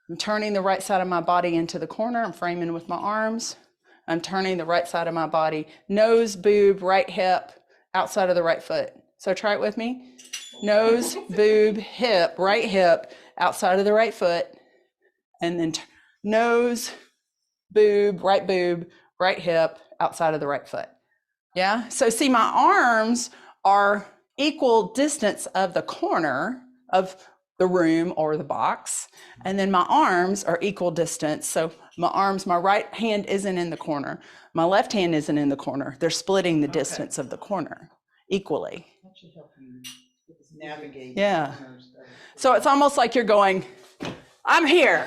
I'm turning the right side of my body into the corner. I'm framing with my arms. I'm turning the right side of my body, nose, boob, right hip, outside of the right foot. So try it with me. Nose, boob, hip, right hip, outside of the right foot. And then nose, boob, right hip, outside of the right foot. Yeah, so see, my arms are equal distance of the corner of the room or the box. And then my arms are equal distance. So my arms, my right hand isn't in the corner. My left hand isn't in the corner. They're splitting the distance of the corner equally. That should help you navigate. Yeah. So it's almost like you're going, I'm here.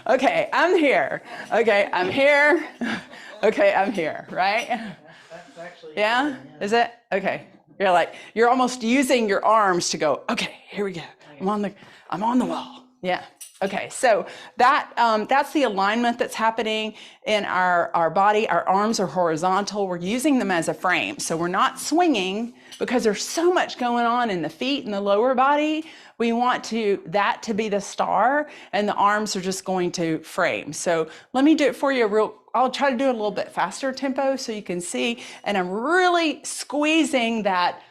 Okay, I'm here. Okay, I'm here. Okay, I'm here, right? That's actually. Yeah? Is it? Okay. You're like, you're almost using your arms to go, okay, here we go. I'm on the wall. Yeah. Okay. So that's the alignment that's happening in our body. Our arms are horizontal. We're using them as a frame. So we're not swinging because there's so much going on in the feet and the lower body. We want that to be the star, and the arms are just going to frame. So let me do it for you I'll try to do it a little bit faster tempo so you can see. And I'm really squeezing that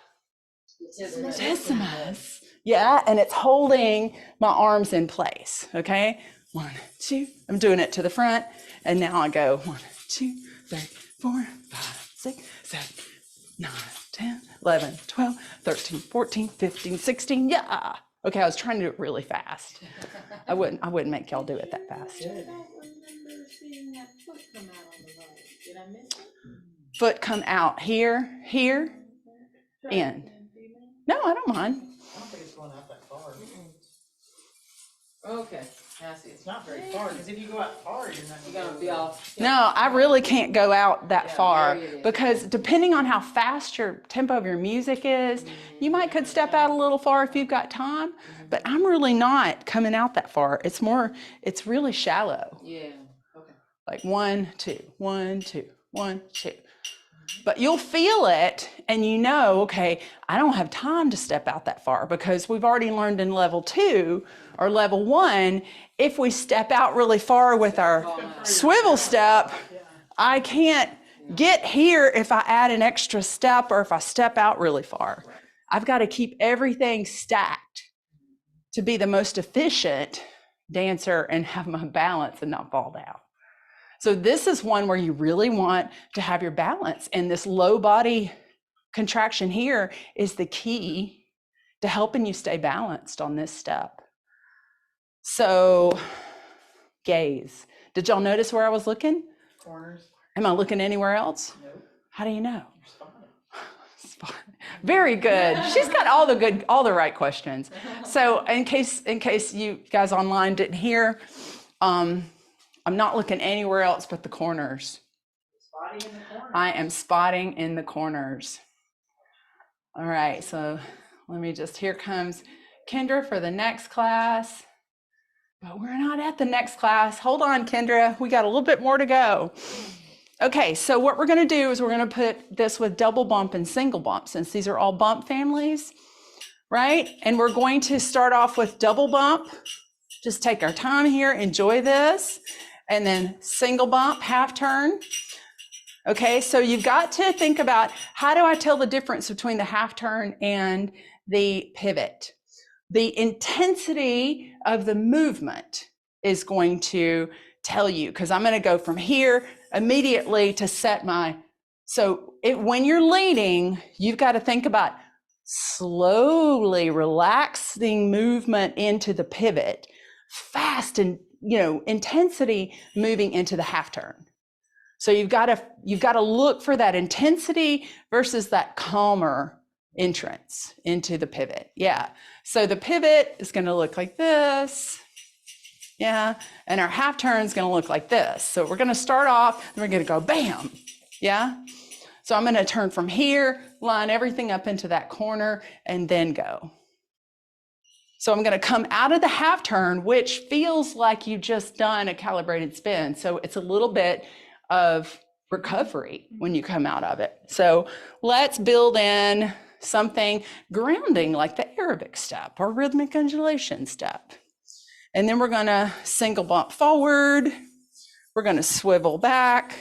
latissimus. Yeah, and it's holding my arms in place, okay? 1, 2, I'm doing it to the front, and now I go 1, 2, 3, 4, 5, 6, 7, 9, 10, 11, 12, 13, 14, 15, 16, yeah. Okay, I was trying to do it really fast. I wouldn't make y'all do it that fast. Foot come out here, in. No, I don't mind. I don't think it's going out that far. Okay, I see. It's not very far, because if you go out far, you're not You're gonna be off. No, I really can't go out that far there it is. because depending on how fast your tempo of your music is, you might could step out a little far if you've got time, but I'm really not coming out that far. It's really shallow. Yeah, okay. Like 1, 2, 1, 2, 1, 2. But you'll feel it and you know, okay, I don't have time to step out that far because we've already learned in level 2 or level 1, if we step out really far with our swivel step, I can't get here if I add an extra step or if I step out really far. I've got to keep everything stacked to be the most efficient dancer and have my balance and not fall down. So this is one where you really want to have your balance, and this low body contraction here is the key to helping you stay balanced on this step. So gaze. Did y'all notice where I was looking? corners. Am I looking anywhere else? No, How do you know? you're spotted. Very good. She's got all the right questions. So in case you guys online didn't hear, I'm not looking anywhere else but the corners. Spotting in the corner. I am spotting in the corners. All right, so here comes Kendra for the next class. But we're not at the next class. Hold on, Kendra. We got a little bit more to go. Okay, so what we're gonna do is we're gonna put this with double bump and single bump, since these are all bump families, right? And we're going to start off with double bump. Just take our time here, enjoy this. And then single bump, half turn. Okay, so you've got to think about, how do I tell the difference between the half turn and the pivot? The intensity of the movement is going to tell you, because I'm going to go from here immediately to set my, when you're leading, you've got to think about slowly relaxing movement into the pivot, fast and intensity moving into the half turn. So you've got to look for that intensity versus that calmer entrance into the pivot. Yeah. So the pivot is going to look like this. Yeah. And our half turn is going to look like this. So we're going to start off and we're going to go bam. Yeah. So I'm going to turn from here, line everything up into that corner, and then go. So I'm going to come out of the half turn, which feels like you've just done a calibrated spin. So it's a little bit of recovery when you come out of it. So let's build in something grounding like the Arabic step or rhythmic undulation step. And then we're going to single bump forward. We're going to swivel back.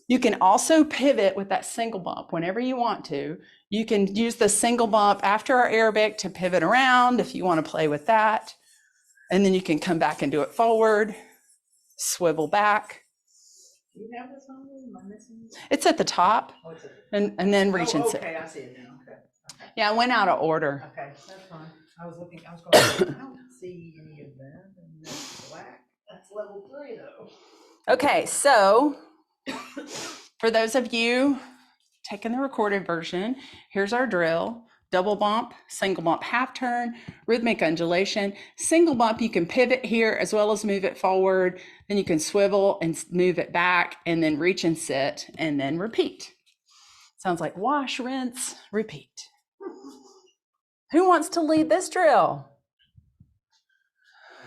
You can also pivot with that single bump whenever you want to. You can use the single bump after our Arabic to pivot around if you want to play with that. And then you can come back and do it forward, swivel back. Do you have this on? Am I missing it? It's at the top, Oh, it's at and then reach and sit. okay, I see it now. Okay. Yeah, I went out of order. Okay, that's fine. I was going, I don't see any of that. And that's black. That's level 3 though. Okay, so for those of you taking the recorded version, here's our drill. Double bump, single bump, half turn, rhythmic undulation. Single bump, you can pivot here as well as move it forward. Then you can swivel and move it back and then reach and sit and then repeat. Sounds like wash, rinse, repeat. Who wants to lead this drill?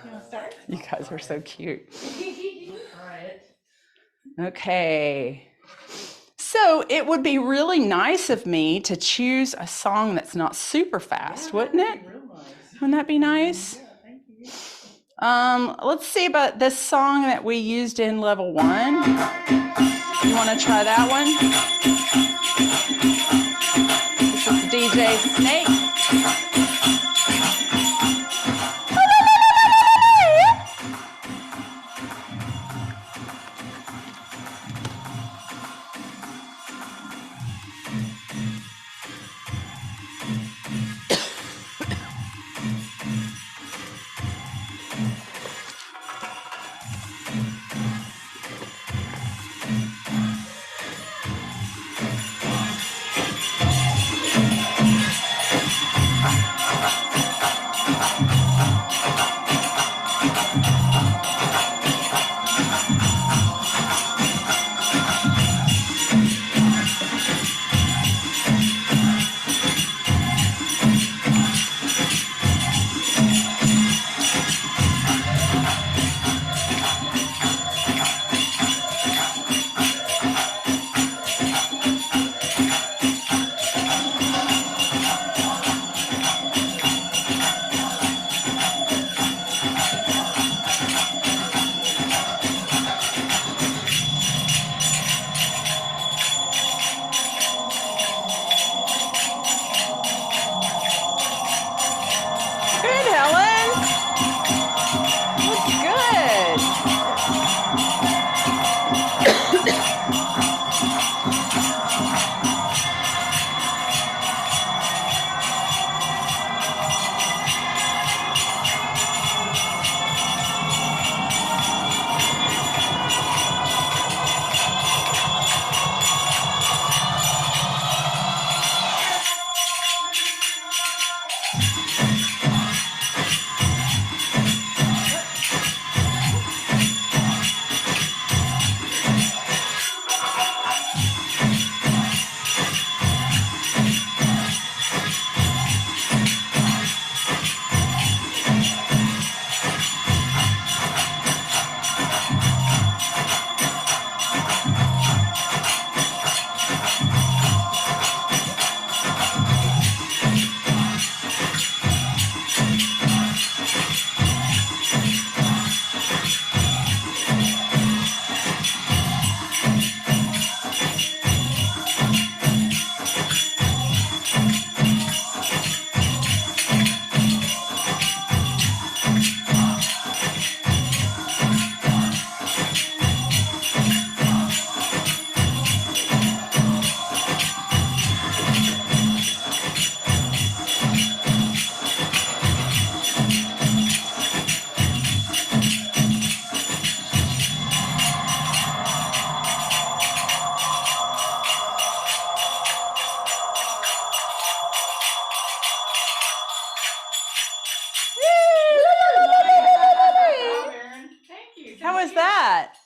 You want to start? You guys are so cute. Try it. Okay. So it would be really nice of me to choose a song that's not super fast, wouldn't it? Real nice. Wouldn't that be nice? Yeah, thank you. Let's see about this song that we used in level 1. You want to try that one? This is DJ Snake.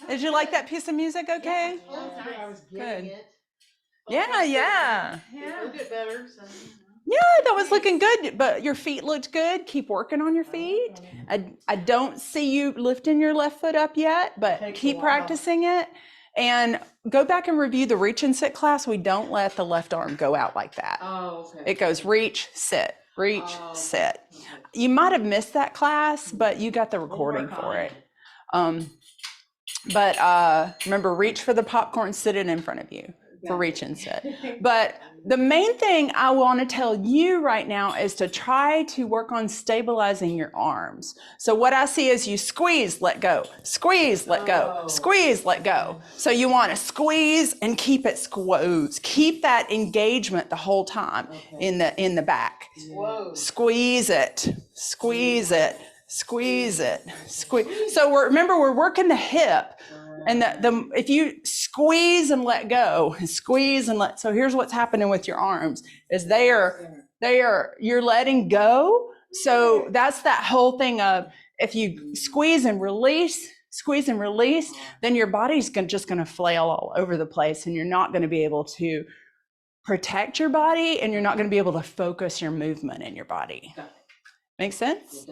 Did you like that piece of music? Okay. I was getting Good. it. Yeah, yeah. Yeah. Look at better. So, Yeah, that was looking good, but your feet looked good. Keep working on your feet. I don't see you lifting your left foot up yet, but Takes a keep while. practicing it. And go back and review the reach and sit class. We don't let the left arm go out like that. Oh, okay. It goes reach, sit, reach, Oh, okay. sit. Okay. You might have missed that class, but you got the recording work on for it. it. But remember, reach for the popcorn, sit it in front of you for reach and sit. But the main thing I want to tell you right now is to try to work on stabilizing your arms. So what I see is you squeeze, let go, squeeze, let go, squeeze, let go. So you want to squeeze and keep it squoze. Keep that engagement the whole time in the back. Whoa. Squeeze it, squeeze it, squeeze it, squeeze. So remember, we're working the hip. And if you squeeze and let go, squeeze and let, so here's what's happening with your arms is you're letting go. So that's that whole thing of if you squeeze and release, then your body's just going to flail all over the place and you're not going to be able to protect your body and you're not going to be able to focus your movement in your body. Make sense?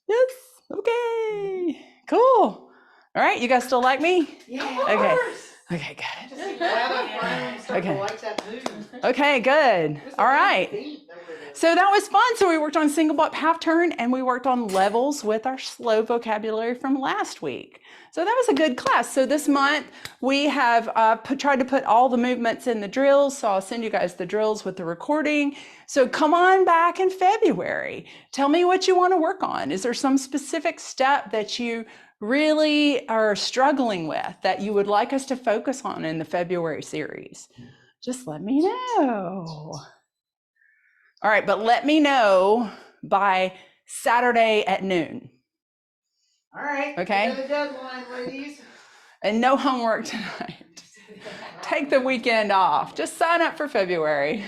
Yes. Okay. Cool. All right, you guys still like me? Yeah. Okay. Okay, good. Just glad I'm finally starting to like that movement. Okay, good. All right. So that was fun. So we worked on single bop half turn and we worked on levels with our slow vocabulary from last week. So that was a good class. So this month we have tried to put all the movements in the drills. So I'll send you guys the drills with the recording. So come on back in February. Tell me what you want to work on. Is there some specific step that you really are struggling with that you would like us to focus on in the February series? Just let me know. All right, but let me know by Saturday at noon. All right. Okay. The deadline, ladies. And no homework tonight. Take the weekend off. Just sign up for February.